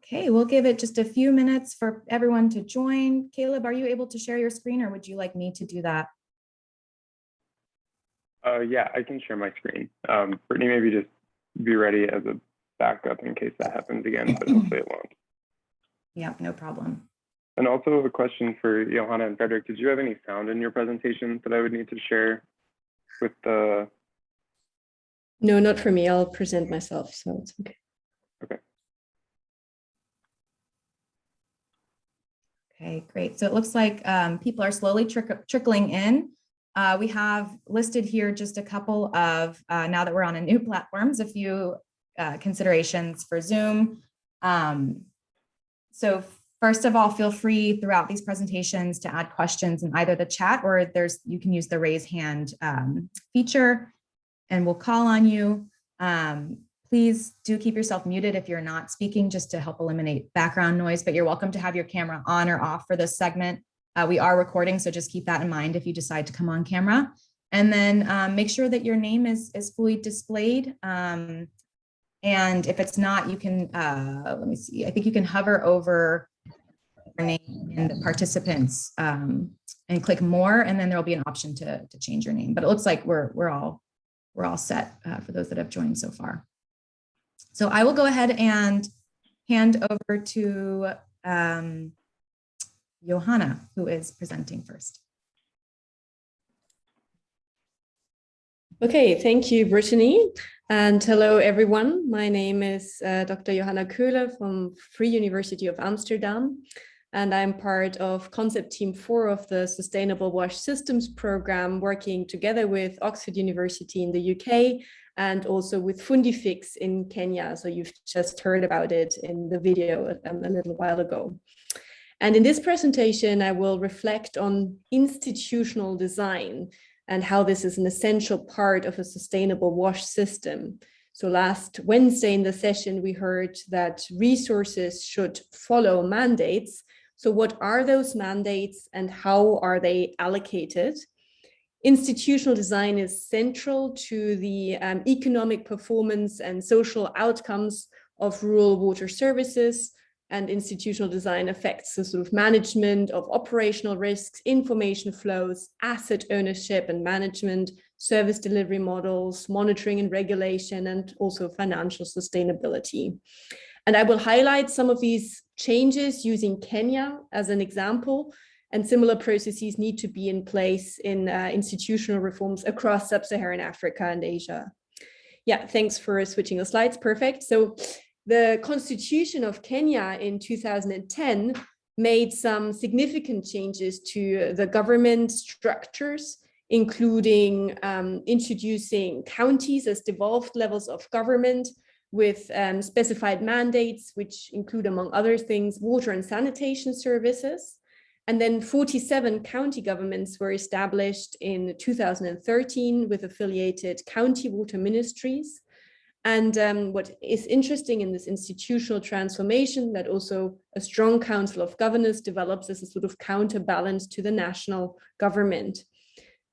Okay, we'll give it just a few minutes for everyone to join. Caleb, are you able to share your screen or would you like me to do that? Yeah, I can share my screen. Brittany, maybe just be ready as a backup in case that happens again, but hopefully it won't. Yeah, no problem. And also a question for Johanna and Frederick. Did you have any sound in your presentation that I would need to share with the... No, not for me. I'll present myself, so it's okay. Okay. Okay, great. So it looks like people are slowly trickling in. We have listed here just a couple of, now that we're on a new platforms, a few considerations for Zoom. So first of all, feel free throughout these presentations to add questions in either the chat or you can use the raise hand feature and we'll call on you. Please do keep yourself muted if you're not speaking, just to help eliminate background noise, but you're welcome to have your camera on or off for this segment. We are recording, so just keep that in mind if you decide to come on camera. And then make sure that your name is fully displayed. And if it's not, you can, let me see, I think you can hover over your name in the participants and click more, and then there'll be an option to change your name. But it looks like we're all set for those that have joined so far. So I will go ahead and hand over to Johanna, who is presenting first. Okay, thank you, Brittany. And hello, everyone. My name is Dr. Johanna Köhler from Free University of Amsterdam. And I'm part of Concept Team 4 of the Sustainable Wash Systems program, working together with Oxford University in the UK and also with Fundifix in Kenya. So you've just heard about it in the video a little while ago. And in this presentation, I will reflect on institutional design and how this is an essential part of a sustainable wash system. So last Wednesday in the session, we heard that resources should follow mandates. So what are those mandates and how are they allocated? Institutional design is central to the economic performance and social outcomes of rural water services, and institutional design affects the sort of management of operational risks, information flows, asset ownership and management, service delivery models, monitoring and regulation, and also financial sustainability. And I will highlight some of these changes using Kenya as an example, and similar processes need to be in place in institutional reforms across sub-Saharan Africa and Asia. Yeah, thanks for switching the slides, perfect. So the Constitution of Kenya in 2010 made some significant changes to the government structures, including introducing counties as devolved levels of government with specified mandates, which include, among other things, water and sanitation services. And then 47 county governments were established in 2013 with affiliated county water ministries. And what is interesting in this institutional transformation, that also a strong council of governors develops as a sort of counterbalance to the national government.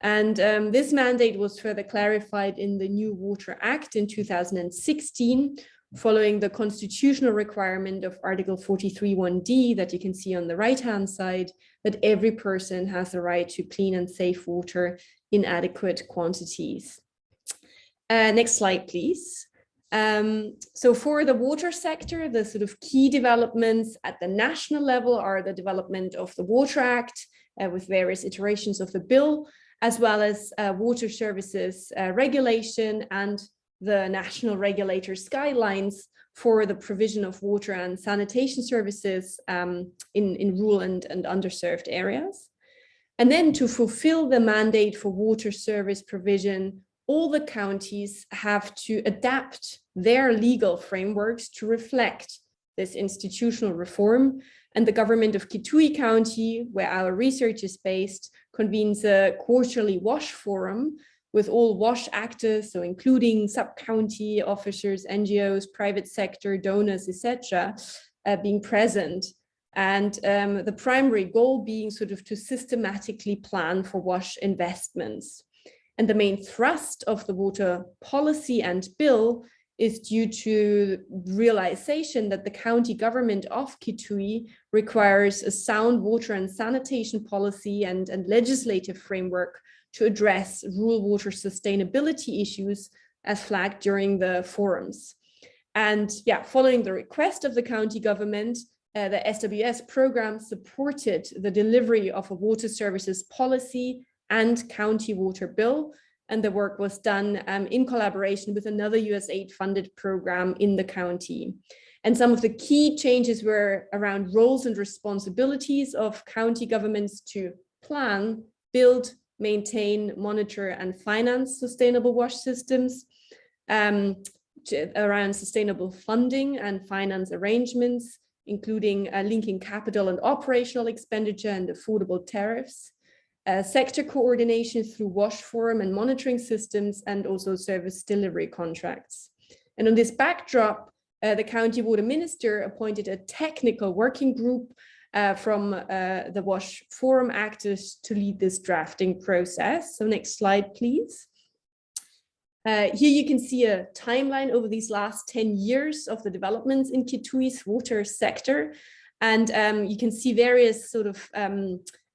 And this mandate was further clarified in the new Water Act in 2016, following the constitutional requirement of Article 43(1)(d) that you can see on the right-hand side, that every person has the right to clean and safe water in adequate quantities. Next slide, please. So for the water sector, the sort of key developments at the national level are the development of the Water Act with various iterations of the bill, as well as water services regulation and the national regulators' guidelines for the provision of water and sanitation services in rural and underserved areas. And then to fulfill the mandate for water service provision, all the counties have to adapt their legal frameworks to reflect this institutional reform. And the government of Kitui County, where our research is based, convenes a quarterly WASH forum with all WASH actors, so including sub-county officers, NGOs, private sector, donors, etc., being present. And the primary goal being sort of to systematically plan for WASH investments. And the main thrust of the water policy and bill is due to realization that the county government of Kitui requires a sound water and sanitation policy and legislative framework to address rural water sustainability issues as flagged during the forums. And yeah, following the request of the county government, the SWS program supported the delivery of a water services policy and county water bill. And the work was done in collaboration with another USAID funded program in the county. And some of the key changes were around roles and responsibilities of county governments to plan, build, maintain, monitor, and finance sustainable wash systems, around sustainable funding and finance arrangements, including linking capital and operational expenditure and affordable tariffs, sector coordination through wash forum and monitoring systems, and also service delivery contracts. And on this backdrop, the county water minister appointed a technical working group from the wash forum actors to lead this drafting process. So next slide, please. Here you can see a timeline over these last 10 years of the developments in Kitui's water sector. And you can see various sort of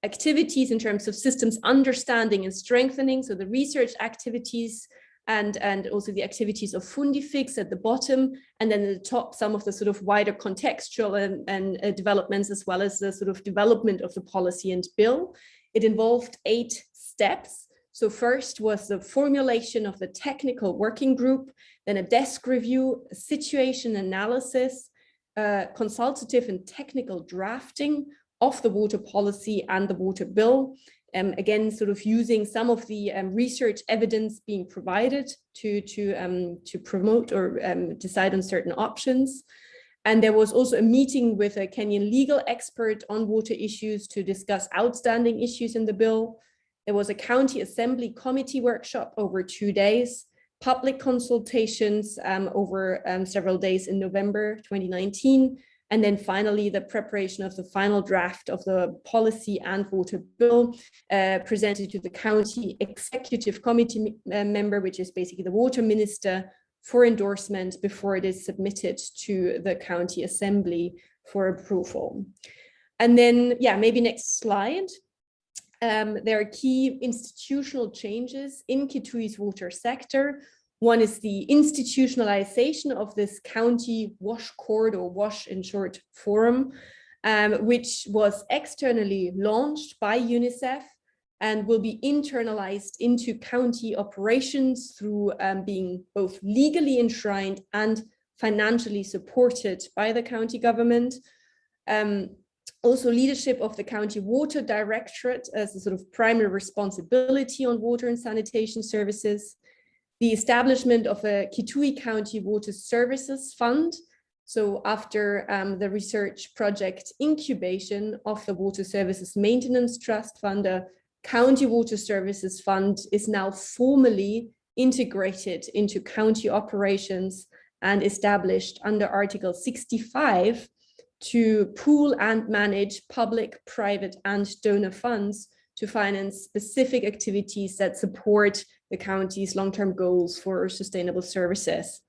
activities in terms of systems understanding and strengthening. So the research activities and also the activities of Fundifix at the bottom, and then at the top, some of the sort of wider contextual and developments, as well as the sort of development of the policy and bill. It involved 8 steps. So first was the formulation of the technical working group, then a desk review, a situation analysis, consultative and technical drafting of the water policy and the water bill. Again, sort of using some of the research evidence being provided to promote or decide on certain options. And there was also a meeting with a Kenyan legal expert on water issues to discuss outstanding issues in the bill. There was a county assembly committee workshop over 2 days, public consultations over several days in November 2019, and then finally the preparation of the final draft of the policy and water bill presented to the county executive committee member, which is basically the water minister, for endorsement before it is submitted to the county assembly for approval. And then, yeah, maybe next slide. There are key institutional changes in Kitui's water sector. One is the institutionalization of this county wash court, or WASH in short, forum, which was externally launched by UNICEF and will be internalized into county operations through being both legally enshrined and financially supported by the county government. Also, leadership of the County Water Directorate as a sort of primary responsibility on water and sanitation services. The establishment of a Kitui County Water Services Fund. So after the research project incubation of the Water Services Maintenance Trust Fund, a County Water Services Fund is now formally integrated into county operations and established under Article 65 to pool and manage public, private, and donor funds to finance specific activities that support the county's long-term goals for sustainable services.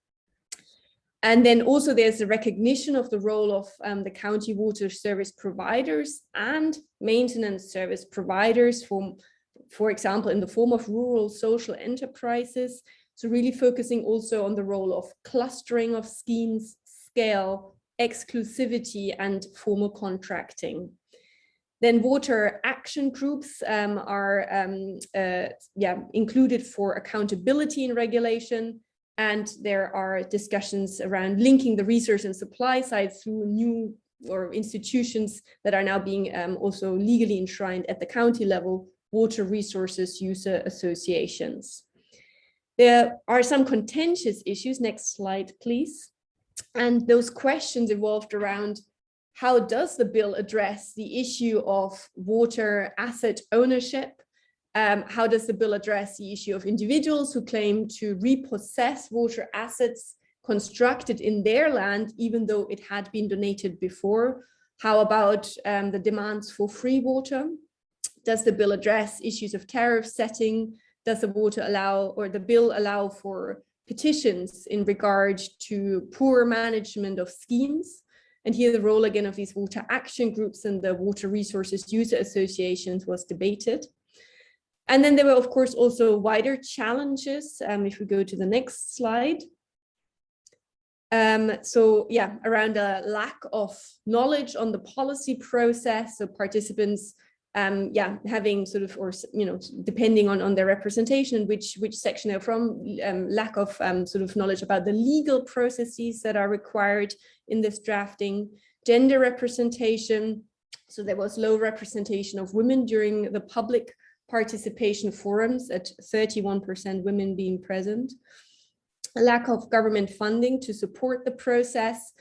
And then also there's a recognition of the role of the county water service providers and maintenance service providers, for example, in the form of rural social enterprises. So really focusing also on the role of clustering of schemes, scale, exclusivity, and formal contracting. Then water action groups are included for accountability and regulation. And there are discussions around linking the resource and supply side through new or institutions that are now being also legally enshrined at the county level, water resources user associations. There are some contentious issues. Next slide, please. And those questions evolved around how does the bill address the issue of water asset ownership? How does the bill address the issue of individuals who claim to repossess water assets constructed in their land, even though it had been donated before? How about the demands for free water? Does the bill address issues of tariff setting? Does the bill allow for petitions in regard to poor management of schemes. And here the role again of these water action groups and the water resources user associations was debated. And then there were, of course, also wider challenges. If we go to the next slide. So yeah, around a lack of knowledge on the policy process. So participants, having sort of, or, depending on their representation, which section they're from, lack of sort of knowledge about the legal processes that are required in this drafting, gender representation. So there was low representation of women during the public participation forums, at 31% women being present. A lack of government funding to support the process,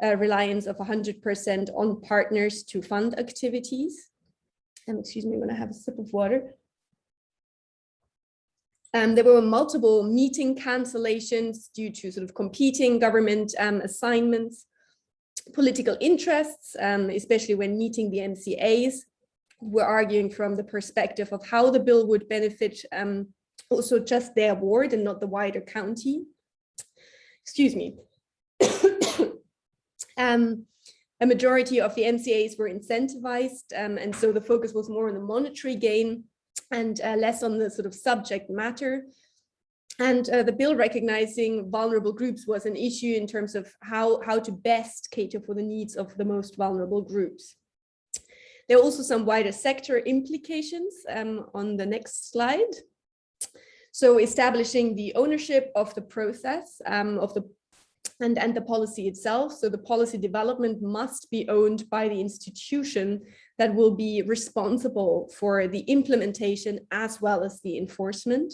reliance of 100% on partners to fund activities. Excuse me, when I have a sip of water. There were multiple meeting cancellations due to sort of competing government assignments, political interests, especially when meeting the MCAs, were arguing from the perspective of how the bill would benefit also just their ward and not the wider county. Excuse me. A majority of the MCAs were incentivized, and so the focus was more on the monetary gain and less on the sort of subject matter. And the bill recognizing vulnerable groups was an issue in terms of how to best cater for the needs of the most vulnerable groups. There are also some wider sector implications on the next slide. So establishing the ownership of the process and the policy itself. So the policy development must be owned by the institution that will be responsible for the implementation as well as the enforcement.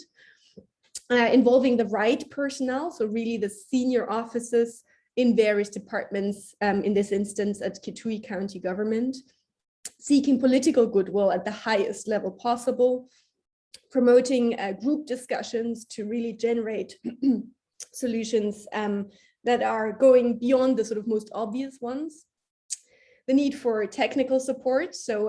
Involving the right personnel, so really the senior officers in various departments, in this instance at Kitui County government. Seeking political goodwill at the highest level possible, promoting group discussions to really generate solutions that are going beyond the sort of most obvious ones. The need for technical support, so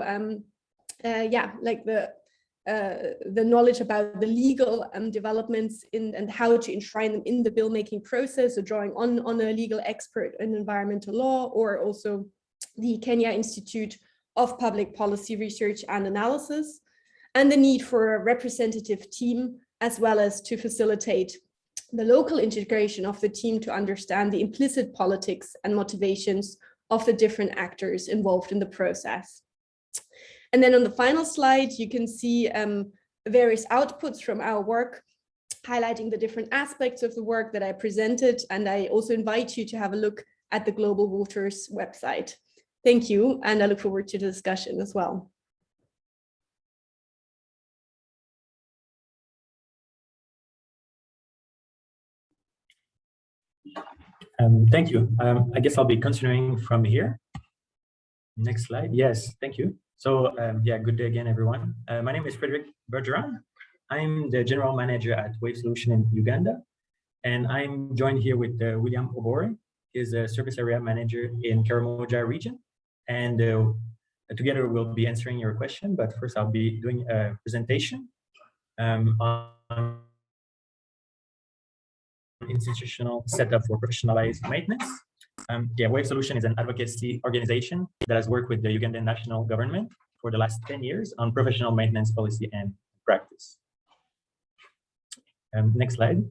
like the knowledge about the legal developments and how to enshrine them in the bill making process, so drawing on a legal expert in environmental law, or also the Kenya Institute of Public Policy Research and Analysis, and the need for a representative team, as well as to facilitate the local integration of the team to understand the implicit politics and motivations of the different actors involved in the process. And then on the final slide, you can see various outputs from our work, highlighting the different aspects of the work that I presented. And I also invite you to have a look at the Global Waters website. Thank you, and I look forward to the discussion as well. Thank you. I guess I'll be continuing from here. Next slide. Yes, thank you. So yeah, good day again, everyone. My name is Frederick Bergeron. I'm the general manager at Wave Solution in Uganda, and I'm joined here with William Obore. He's a service area manager in Karamoja region, and together we'll be answering your question. But first, I'll be doing a presentation on institutional setup for professionalized maintenance. Yeah, Wave Solution is an advocacy organization that has worked with the Ugandan national government for the last 10 years on professional maintenance policy and practice. Next slide.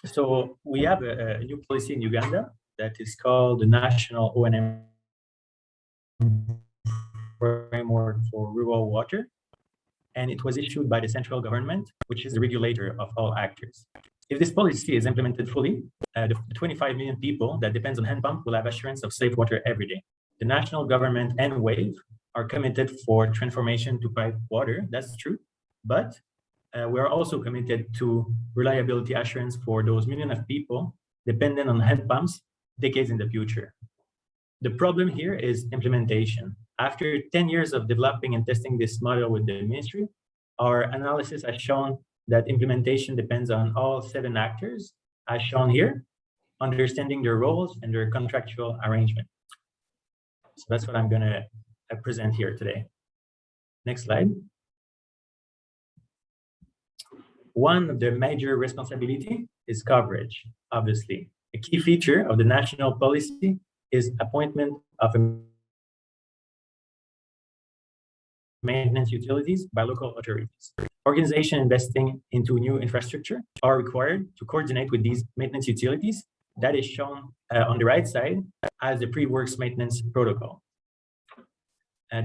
So we have a new policy in Uganda that is called the National O&M Framework for Rural Water. And it was issued by the central government, which is the regulator of all actors. If this policy is implemented fully, the 25 million people that depends on hand pump will have assurance of safe water every day. The national government and WAVE are committed for transformation to pipe water, that's true, but we are also committed to reliability assurance for those millions of people dependent on hand pumps decades in the future. The problem here is implementation. After 10 years of developing and testing this model with the ministry, our analysis has shown that implementation depends on all 7 actors, as shown here, understanding their roles and their contractual arrangement. So that's what I'm going to present here today. Next slide. One of the major responsibility is coverage, obviously. A key feature of the national policy is appointment of a maintenance utilities by local authorities. Organizations investing into new infrastructure are required to coordinate with these maintenance utilities. That is shown on the right side as the Preworks maintenance protocol.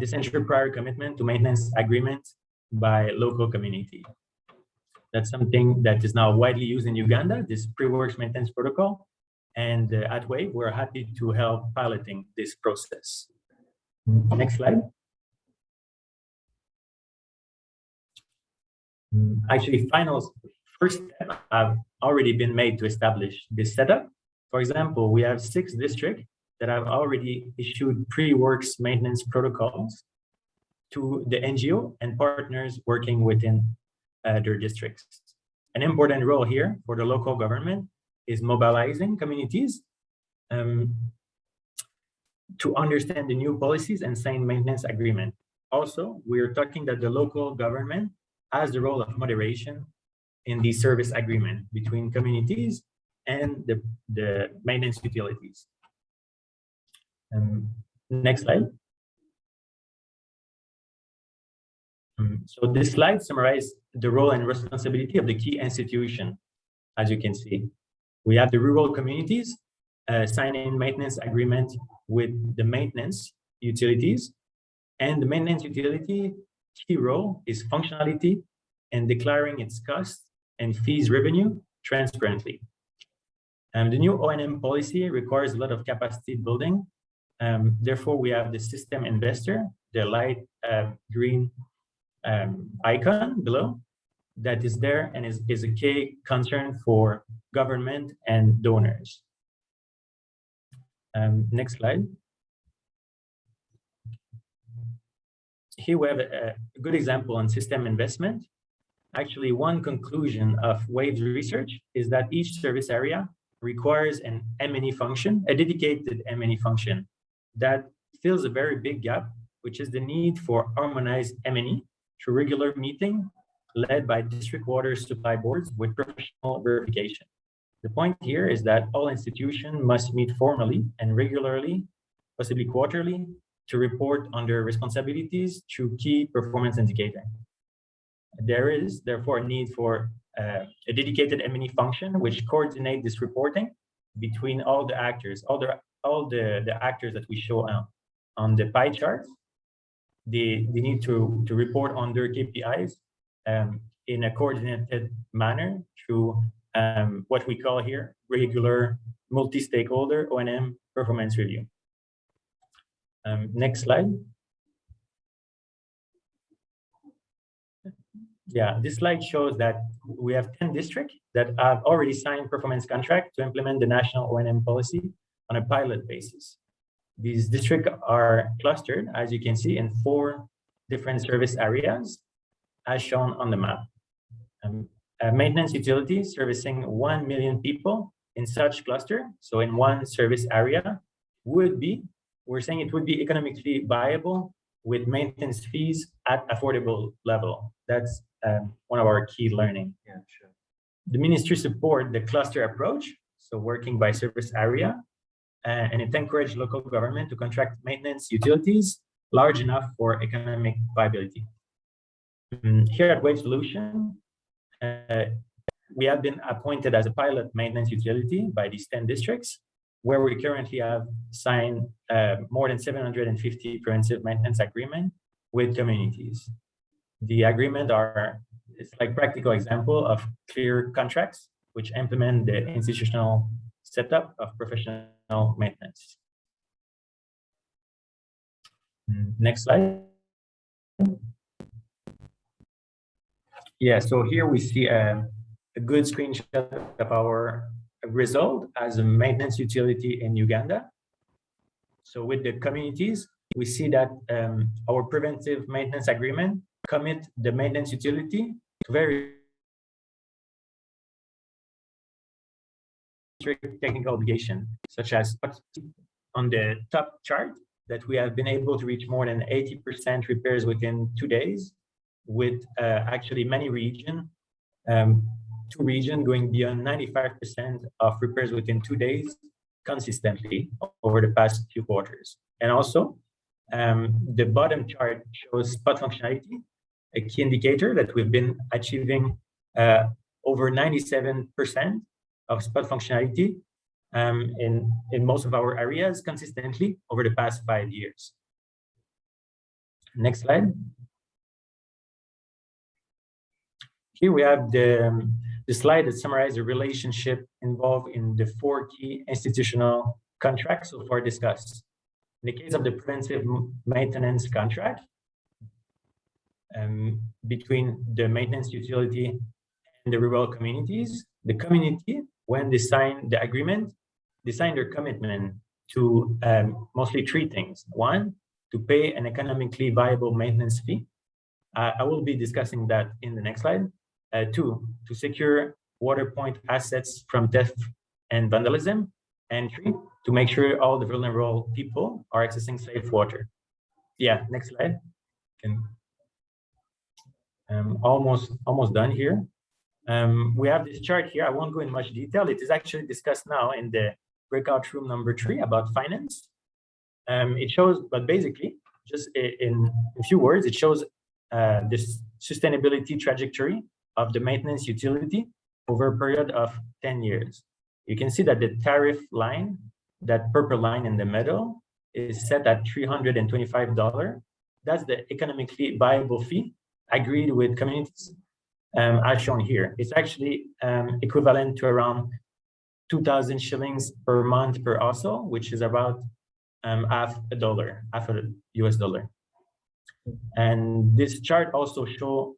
This ensures prior commitment to maintenance agreements by local community. That's something that is now widely used in Uganda, this Preworks maintenance protocol. And at WAVE, we're happy to help piloting this process. Next slide. Actually, first step have already been made to establish this setup. For example, we have 6 districts that have already issued Preworks maintenance protocols to the NGO and partners working within their districts. An important role here for the local government is mobilizing communities to understand the new policies and sign maintenance agreement. Also, we're talking that the local government has the role of moderation in the service agreement between communities and the maintenance utilities. Next slide. So this slide summarizes the role and responsibility of the key institution. As you can see, we have the rural communities signing maintenance agreement with the maintenance utilities, and the maintenance utility key role is functionality and declaring its costs and fees revenue transparently. The new O&M policy requires a lot of capacity building. Therefore, we have the system investor, the light green icon below, that is there and is a key concern for government and donors. Next slide. Here we have a good example on system investment. Actually, one conclusion of WAVE's research is that each service area requires an M&E function, a dedicated M&E function that fills a very big gap, which is the need for harmonized M&E through regular meeting led by district water supply boards with professional verification. The point here is that all institutions must meet formally and regularly, possibly quarterly, to report on their responsibilities through key performance indicators. There is therefore a need for a dedicated M&E function which coordinates this reporting between all the actors, all the actors that we show on the pie chart. They need to report on their KPIs in a coordinated manner through what we call here regular multi-stakeholder O&M performance review. Next slide. Yeah, this slide shows that we have 10 districts that have already signed performance contract to implement the national O&M policy on a pilot basis. These districts are clustered, as you can see, in 4 different service areas, as shown on the map. Maintenance utilities servicing 1 million people in such cluster, so in one service area, we're saying it would be economically viable with maintenance fees at affordable level. That's one of our key learning. Yeah, sure. The ministry support the cluster approach, so working by service area, and it encourages local government to contract maintenance utilities large enough for economic viability. Here at WAVE Solution, we have been appointed as a pilot maintenance utility by these 10 districts, where we currently have signed more than 750 preventive maintenance agreements with communities. The agreement it's like practical example of clear contracts which implement the institutional setup of professional maintenance. Next slide. Yeah, so here we see a good screenshot of our result as a maintenance utility in Uganda. So with the communities, we see that our preventive maintenance agreement commit the maintenance utility to very strict technical obligation, such as on the top chart, that we have been able to reach more than 80% repairs within 2 days, with actually many regions two regions going beyond 95% of repairs within 2 days consistently over the past few quarters. And also, the bottom chart shows spot functionality, a key indicator that we've been achieving over 97% of spot functionality in most of our areas consistently over the past 5 years. Next slide. Here we have the slide that summarizes the relationship involved in the 4 key institutional contracts so far discussed. In the case of the preventive maintenance contract, between the maintenance utility and the rural communities, the community, when they sign the agreement, they sign their commitment to mostly 3 things. 1, to pay an economically viable maintenance fee. I will be discussing that in the next slide. 2, to secure water point assets from theft and vandalism. And 3, to make sure all the vulnerable people are accessing safe water. Yeah, next slide. Almost done here. We have this chart here. I won't go in much detail. It is actually discussed now in the breakout room number 3 about finance. It shows, but basically, just in a few words, it shows this sustainability trajectory of the maintenance utility over a period of 10 years. You can see that the tariff line, that purple line in the middle, is set at $325. That's the economically viable fee agreed with communities, as shown here. It's actually equivalent to around 2,000 shillings per month per household, which is about half a US dollar. And this chart also shows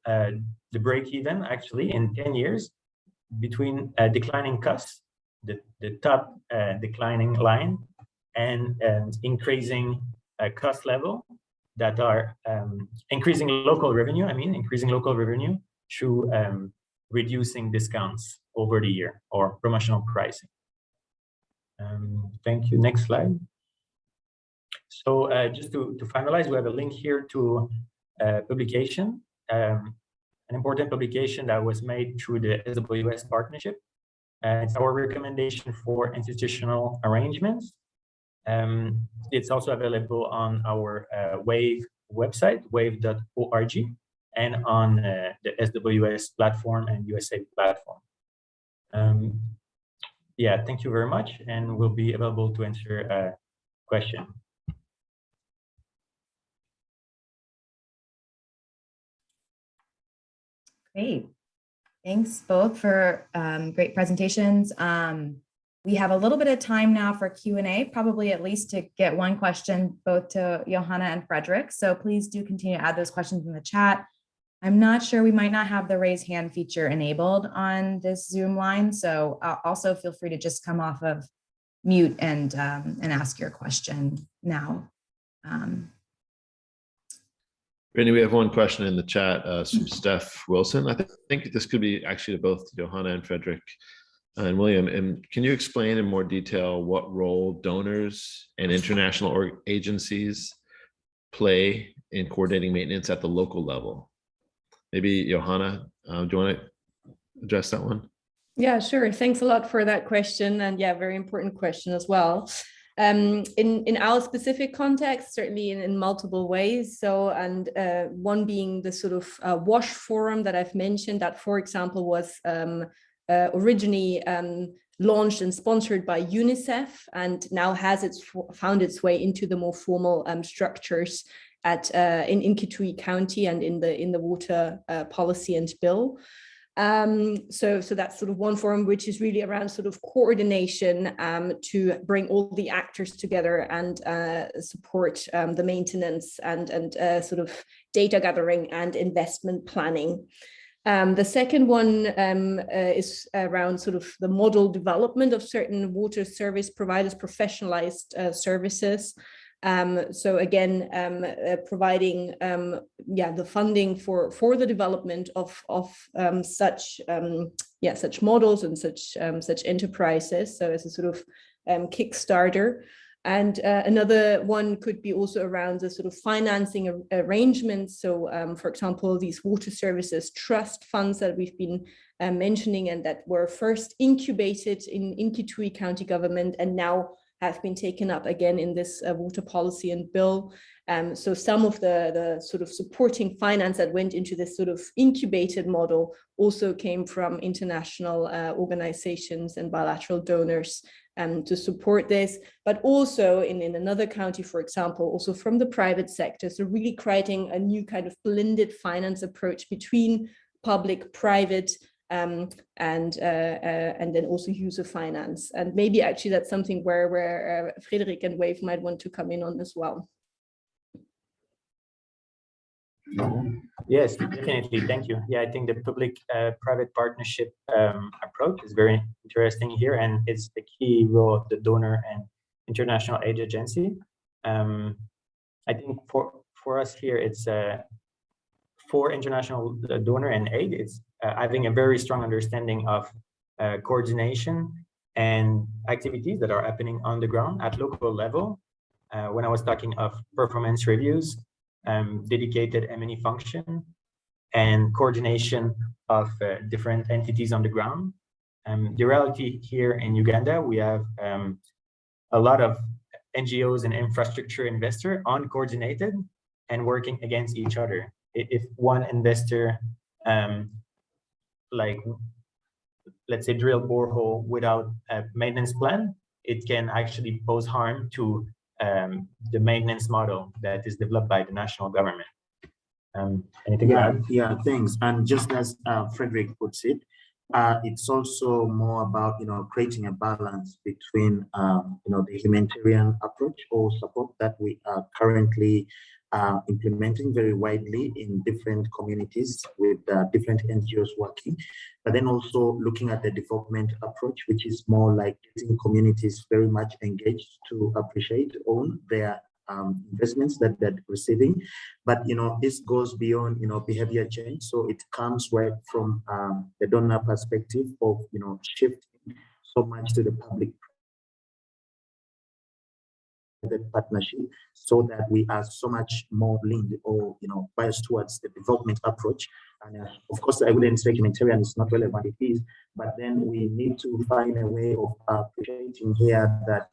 the break-even actually in 10 years between declining costs, the top declining line, and increasing cost level that are increasing local revenue. Increasing local revenue through reducing discounts over the year or promotional pricing. Thank you. Next slide. So just to finalize, we have a link here to publication, an important publication that was made through the SWS partnership. It's our recommendation for institutional arrangements. It's also available on our WAVE website, wave.org, and on the SWS platform and USA platform. Yeah, thank you very much, and we'll be available to answer a question. Great. Thanks both for great presentations. We have a little bit of time now for Q&A, probably at least to get one question both to Johanna and Frederick. So please do continue to add those questions in the chat. I'm not sure, we might not have the raise hand feature enabled on this Zoom line. So also feel free to just come off of mute and ask your question now. Randy, we have one question in the chat from Steph Wilson. I think this could be actually to both Johanna and Frederick and William. And can you explain in more detail what role donors and international agencies play in coordinating maintenance at the local level? Maybe Johanna, do you want to address that one? Yeah, sure. Thanks a lot for that question. And yeah, very important question as well. In our specific context, certainly in multiple ways. So, and one being the sort of WASH forum that I've mentioned, that, for example, was originally launched and sponsored by UNICEF, and now has found its way into the more formal structures in Kitui County and in the water policy and bill. So that's sort of one forum, which is really around sort of coordination to bring all the actors together and support the maintenance and sort of data gathering and investment planning. The second one is around sort of the model development of certain water service providers, professionalized services. So again, providing the funding for the development of such models and such enterprises. So as a sort of Kickstarter. And another one could be also around the sort of financing arrangements. So for example, these water services trust funds that we've been mentioning, and that were first incubated in Kitui County government and now have been taken up again in this water policy and bill. So some of the sort of supporting finance that went into this sort of incubated model also came from international organizations and bilateral donors to support this, but also in another county, for example, also from the private sector. So really creating a new kind of blended finance approach between public, private, and then also user finance. And maybe actually that's something where Frederick and Wave might want to come in on as well. Yes, definitely. Thank you. Yeah, I think the public-private partnership approach is very interesting here, and it's the key role of the donor and international aid agency. I think for us here, it's for international donor and aid, it's having a very strong understanding of coordination and activities that are happening on the ground at local level. When I was talking of performance reviews, dedicated M&E function, and coordination of different entities on the ground. The reality here in Uganda, we have a lot of NGOs and infrastructure investors uncoordinated and working against each other. If one investor, like, let's say, drill borehole without a maintenance plan, it can actually pose harm to the maintenance model that is developed by the national government. Anything to add? Yeah, thanks. And just as Frederick puts it, it's also more about, creating a balance between, the humanitarian approach or support that we are currently implementing very widely in different communities with different NGOs working, but then also looking at the development approach, which is more like getting communities very much engaged to appreciate on their investments that they're receiving. But this goes beyond behavior change, so it comes right from the donor perspective of shifting so much to the public partnership, so that we are so much more leaned or biased towards the development approach. And of course, I wouldn't say humanitarian is not relevant, it is, but then we need to find a way of appreciating here that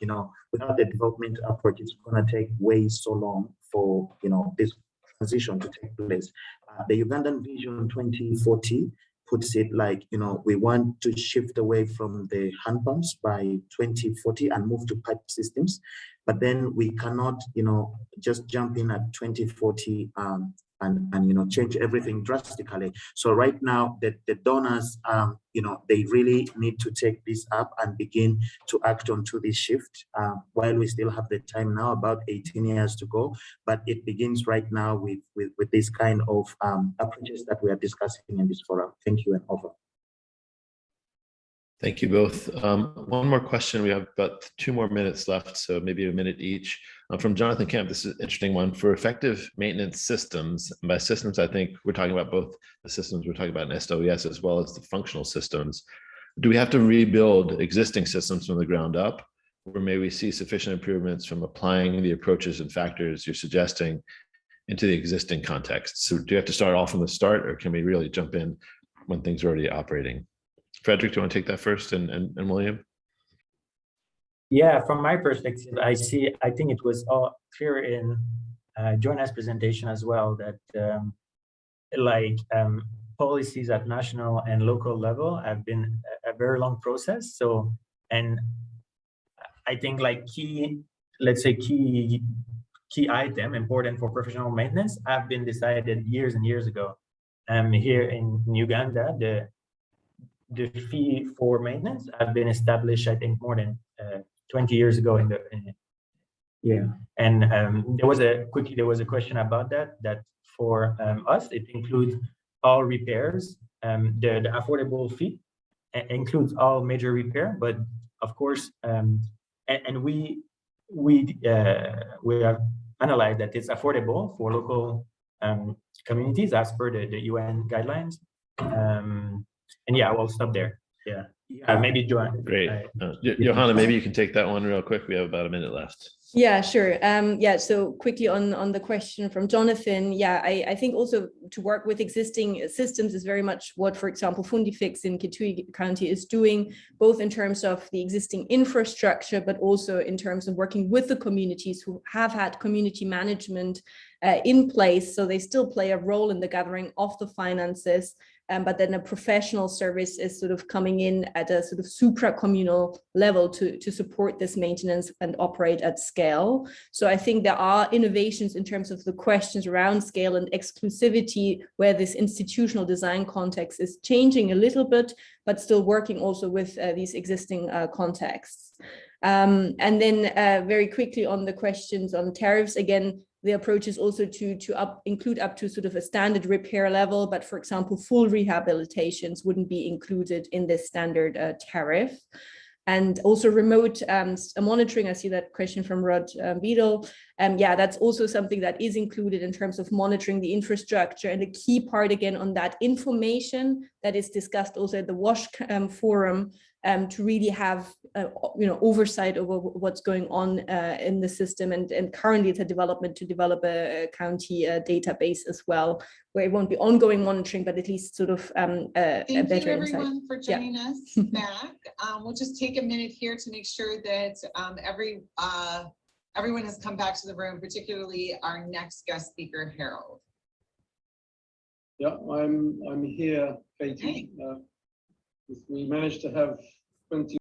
without the development approach, it's going to take way so long for this transition to take place. The Ugandan Vision 2040 puts it like, we want to shift away from the hand pumps by 2040 and move to pipe systems. But then we cannot, just jump in at 2040 and change everything drastically. So right now, the donors, they really need to take this up and begin to act onto this shift. While we still have the time now, about 18 years to go, but it begins right now with this kind of approaches that we are discussing in this forum. Thank you, and over. Thank you both. One more question. We have about 2 more minutes left, so maybe a minute each. From Jonathan Kemp, this is an interesting one. For effective maintenance systems, and by systems, I think we're talking about both the systems we're talking about in SWS as well as the functional systems. Do we have to rebuild existing systems from the ground up, or may we see sufficient improvements from applying the approaches and factors you're suggesting into the existing context? So do you have to start all from the start, or can we really jump in when things are already operating? Frederick, do you want to take that first, and William? Yeah, from my perspective, I think it was all clear in Joanna's presentation as well that policies at national and local level have been a very long process. So, and I think key item important for professional maintenance have been decided years and years ago. Here in Uganda, the fee for maintenance have been established, I think, more than 20 years ago. And there was a question about that for us, it includes all repairs. The affordable fee includes all major repair, but of course, and we have analyzed that it's affordable for local communities as per the UN guidelines. And yeah, we'll stop there. Yeah. Maybe Joanna. Great. Johanna, maybe you can take that one real quick. We have about a minute left. Yeah, sure. Yeah, so quickly on the question from Jonathan, yeah, I think also to work with existing systems is very much what, for example, Fundifix in Kitui County is doing, both in terms of the existing infrastructure, but also in terms of working with the communities who have had community management in place. So they still play a role in the gathering of the finances. But then a professional service is sort of coming in at a sort of supra-communal level to support this maintenance and operate at scale. So I think there are innovations in terms of the questions around scale and exclusivity, where this institutional design context is changing a little bit, but still working also with these existing contexts. And then very quickly on the questions on tariffs, again, the approach is also to include up to sort of a standard repair level, but for example, full rehabilitations wouldn't be included in this standard tariff. And also remote monitoring, I see that question from Rod Beadle. Yeah, that's also something that is included in terms of monitoring the infrastructure, and the key part again on that information that is discussed also at the WASH forum, to really have oversight over what's going on in the system. And currently it's a development to develop a county database as well, where it won't be ongoing monitoring, but at least sort of a Thank you better everyone insight. for joining us back. We'll just take a minute here to make sure that everyone has come back to the room, particularly our next guest speaker, Harold. Yeah, I'm here, Katie. We managed to have 20